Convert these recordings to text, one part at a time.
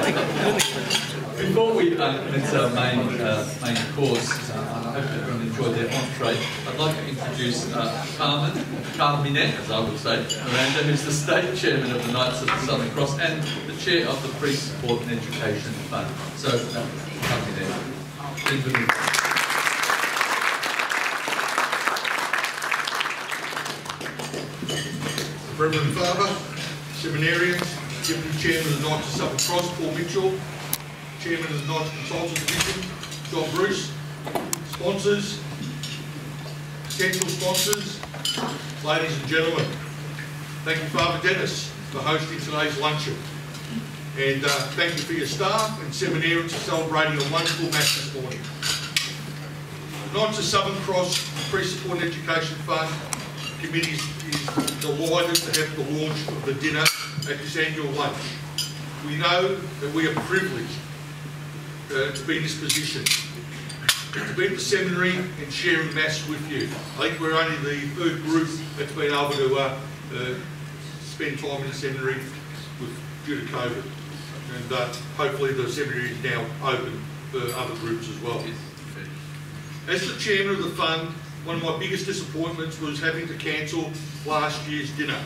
Before we commence our main course, I hope everyone enjoyed their entree. I'd like to introduce Carmine, as I would say, Miranda, who's the State Chairman of the Knights of the Southern Cross and the Chair of the Pre-Support and Education Fund. So, Carmine, bienvenue. Reverend Father, seminarians, Deputy Chairman of the Knights of the Southern Cross, Paul Mitchell, Chairman of the Knights Consultants Division, John Bruce, sponsors, potential sponsors, ladies and gentlemen, thank you, Father Dennis, for hosting today's luncheon. And thank you for your staff and seminarians for celebrating a wonderful Mass this morning. The Knights of Southern Cross Pre-Support and Education Fund Committee is delighted to have the launch of the dinner at this annual lunch. We know that we are privileged to be in this position, to be at the seminary and sharing Mass with you. I think we're only the third group that's been able to spend time in the seminary due to COVID. And hopefully the seminary is now open for other groups as well. As the Chairman of the Fund, one of my biggest disappointments was having to cancel last year's dinner.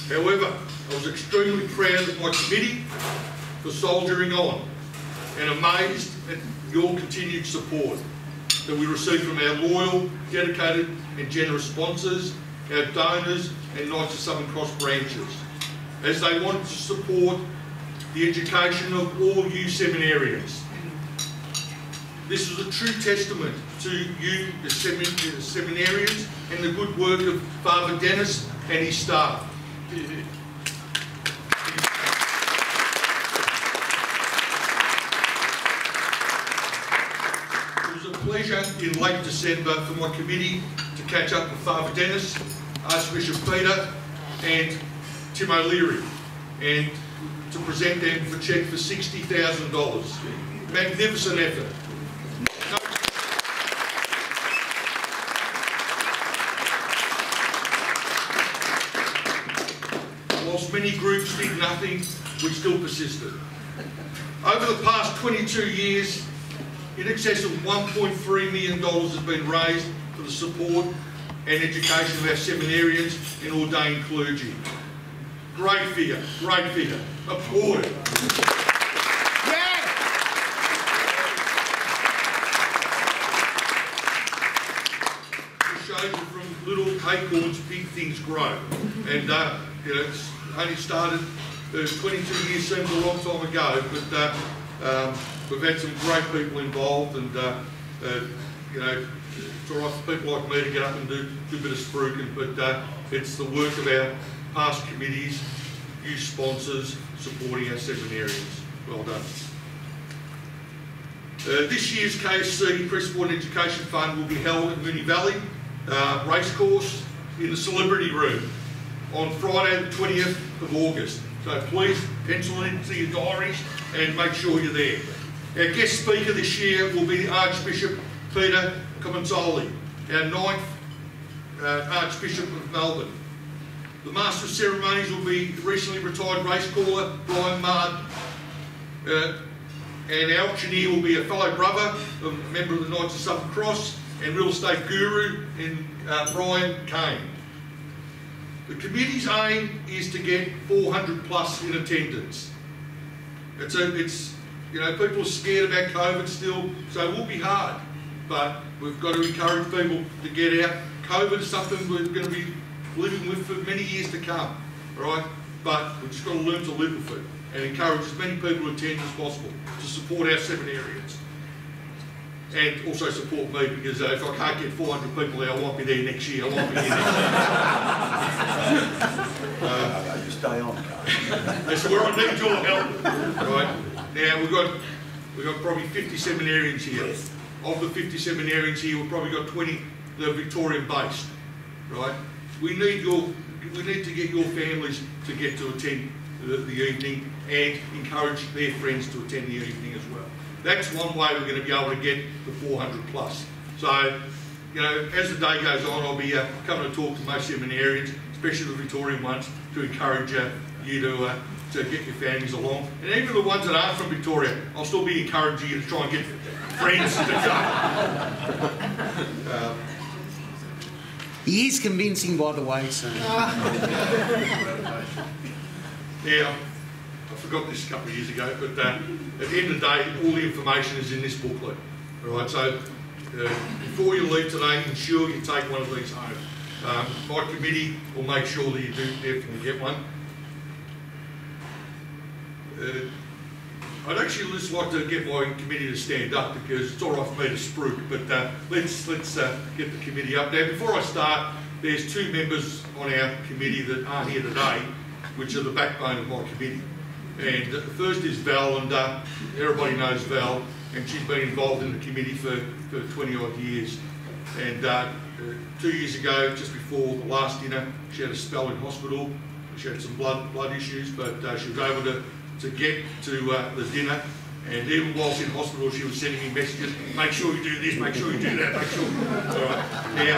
However, I was extremely proud of my committee for soldiering on and amazed at your continued support that we received from our loyal, dedicated and generous sponsors, our donors and Knights of Southern Cross branches, as they wanted to support the education of all you seminarians. This is a true testament to you as seminarians and the good work of Father Dennis and his staff. It was a pleasure in late December for my committee to catch up with Father Dennis, Archbishop Peter and Tim O'Leary and to present them for a cheque for $60,000. Magnificent effort. Whilst many groups did nothing, we still persisted. Over the past 22 years, in excess of $1.3 million has been raised for the support and education of our seminarians and ordained clergy. Great figure, great figure. Applaud it. Yeah. It shows that from little acorns, big things grow. And you know, it's only started 22 years seems a long time ago, but we've had some great people involved, and you know, it's all right for people like me to get up and do a bit of spruiking, but it's the work of our past committees, you sponsors, supporting our seminarians. Well done. This year's KSC Pre-Support and Education Fund will be held at Moonee Valley Racecourse in the Celebrity Room on Friday the 20th of August. So please pencil it into your diaries and make sure you're there. Our guest speaker this year will be Archbishop Peter Comensoli, our 9th Archbishop of Melbourne. The Master of Ceremonies will be recently retired racecaller Brian Mard, and our auctioneer will be a fellow brother, a member of the Knights of Southern Cross, and real estate guru in Brian Kane. The committee's aim is to get 400 plus in attendance. It's you know, people are scared about COVID still, so it will be hard, but we've got to encourage people to get out. COVID is something we're going to be living with for many years to come, right? But we've just got to learn to live with it and encourage as many people to attend as possible to support our seminarians. And also support me, because if I can't get 400 people there, I won't be there next year. I won't be there next year. You stay on, That's where I need your help. Right? Now, we've got probably 50 seminarians here. Yes. Of the 50 seminarians here, we've probably got 20 that are Victorian based. Right? We need to get your families to get to attend the evening and encourage their friends to attend the evening as well. That's one way we're going to be able to get the 400 plus. So, you know, as the day goes on, I'll be coming to talk to most seminarians, especially the Victorian ones, to encourage you to to get your families along. And even the ones that aren't from Victoria, I'll still be encouraging you to try and get friends to go. He is convincing, by the way, so... Yeah, I forgot this a couple of years ago, but at the end of the day, all the information is in this booklet. All right, so before you leave today, ensure you take one of these home. My committee will make sure that you do definitely get one. I'd actually just like to get my committee to stand up because it's all right for me to spruik, but let's get the committee up. Now, before I start, there's two members on our committee that aren't here today, which are the backbone of my committee. And the first is Val, and everybody knows Val, and she's been involved in the committee for 20 odd years. And 2 years ago, just before the last dinner, she had a spell in hospital. She had some blood issues, but she was able to get to the dinner. And even whilst in hospital, she was sending me messages, make sure you do this, make sure you do that, make sure. All right. Now,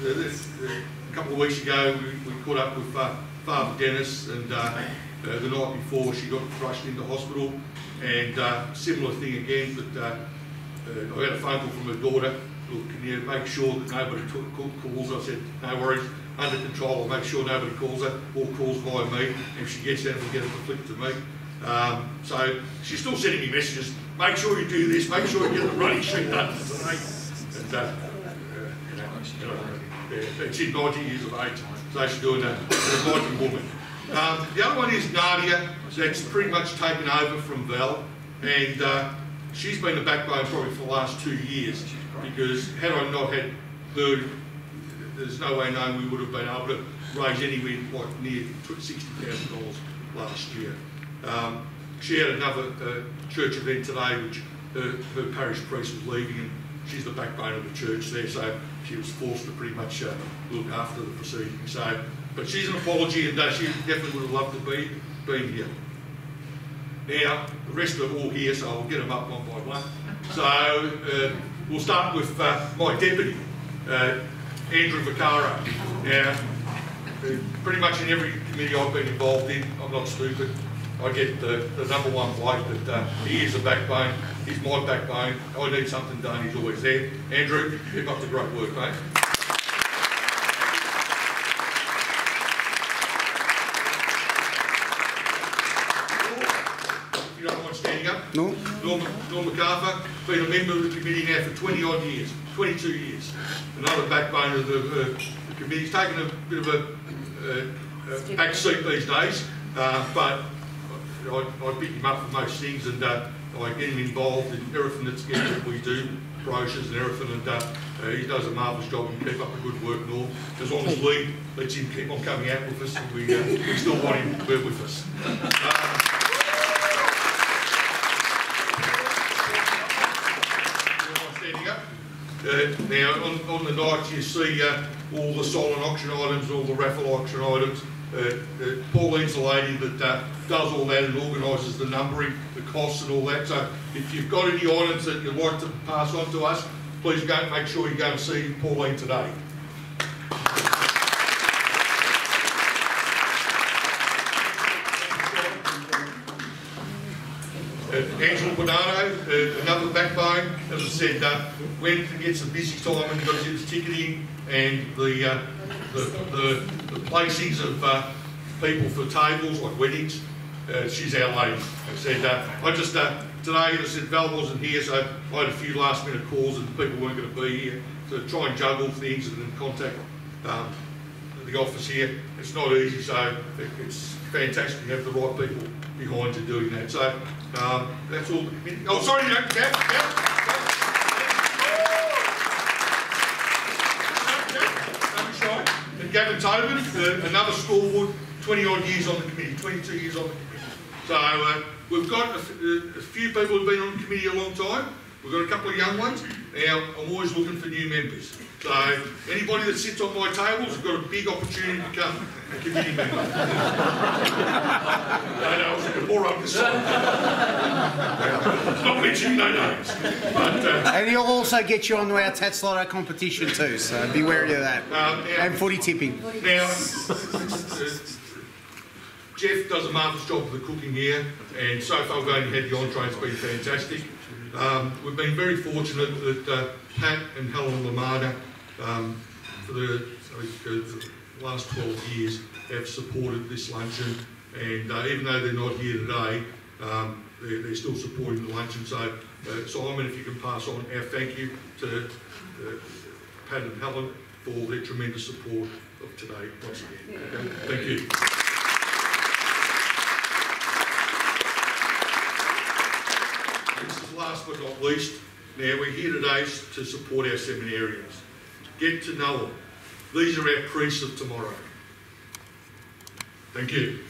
a couple of weeks ago, we caught up with Father Dennis, and the night before she got rushed into hospital, and similar thing again, but I had a phone call from her daughter. Look, can you make sure that nobody calls? I said, no worries, under control, I'll make sure nobody calls her or calls via me. If she gets out, we'll get it to flick to me. So she's still sending me messages, make sure you do this, make sure you get the running sheet done today. And she's 90 years of age, so she's doing a mighty woman. The other one is Nadia, that's pretty much taken over from Val, and she's been the backbone probably for the last 2 years, because had I not had her, there's no way known we would have been able to raise anywhere like near $60,000 last year. She had another church event today, which her parish priest was leaving, and she's the backbone of the church there, so she was forced to pretty much look after the proceedings. So, but she's an apology, and she definitely would have loved to be here. Now, the rest are all here, so I'll get them up one by one. So, we'll start with my deputy, Andrew Vaccaro. Now, pretty much in every committee I've been involved in, I'm not stupid, I get the number one bloke that he is the backbone, he's my backbone, I need something done, he's always there. Andrew, keep up the great work, mate. You don't mind standing up? No. Norm MacArthur, been a member of the committee now for 20 odd years, 22 years. Another backbone of the committee. He's taken a bit of a back seat these days, but I pick him up for most things, and I get him involved in everything that we do, brochures and everything, and he does a marvellous job and keep up the good work, Norm. As long as Lee lets him keep on coming out with us, we still want him to be with us. Now, on the nights you see all the silent auction items, all the raffle auction items. Pauline's the lady that does all that and organises the numbering, the costs and all that. So if you've got any items that you'd like to pass on to us, please make sure you go and see Pauline today. Angela Bernardo, another backbone, as I said, when it gets a busy time and you've got to do the ticketing and the placings of people for tables, like weddings, she's our lady. I said, today, I said Val wasn't here, so I had a few last minute calls and people weren't going to be here. So try and juggle things and then contact the office here. It's not easy, so it's fantastic to have the right people behind you doing that. So that's all the committee. Oh, sorry, no, and Gavin Tobin, another stalwart, 20 odd years on the committee, 22 years on the committee. So we've got a few people who've been on the committee a long time. We've got a couple of young ones. Now, I'm always looking for new members. So anybody that sits on my tables has got a big opportunity to become a committee member. No, I was going to bore up this side. Not mentioning no names. But, and he'll also get you onto our Tats Lotto competition too, so be wary of that. And footy tipping. Now, Jeff does a marvellous job of the cooking here, and so far we've only had the entree, it's been fantastic. We've been very fortunate that Pat and Helen Lamada, for the last 12 years, have supported this luncheon, and even though they're not here today, they're still supporting the luncheon. So, Simon, if you can pass on our thank you to Pat and Helen for their tremendous support of today once again. Okay? Thank you. This is last but not least. Now, we're here today to support our seminarians. Get to know them. These are our priests of tomorrow. Thank you.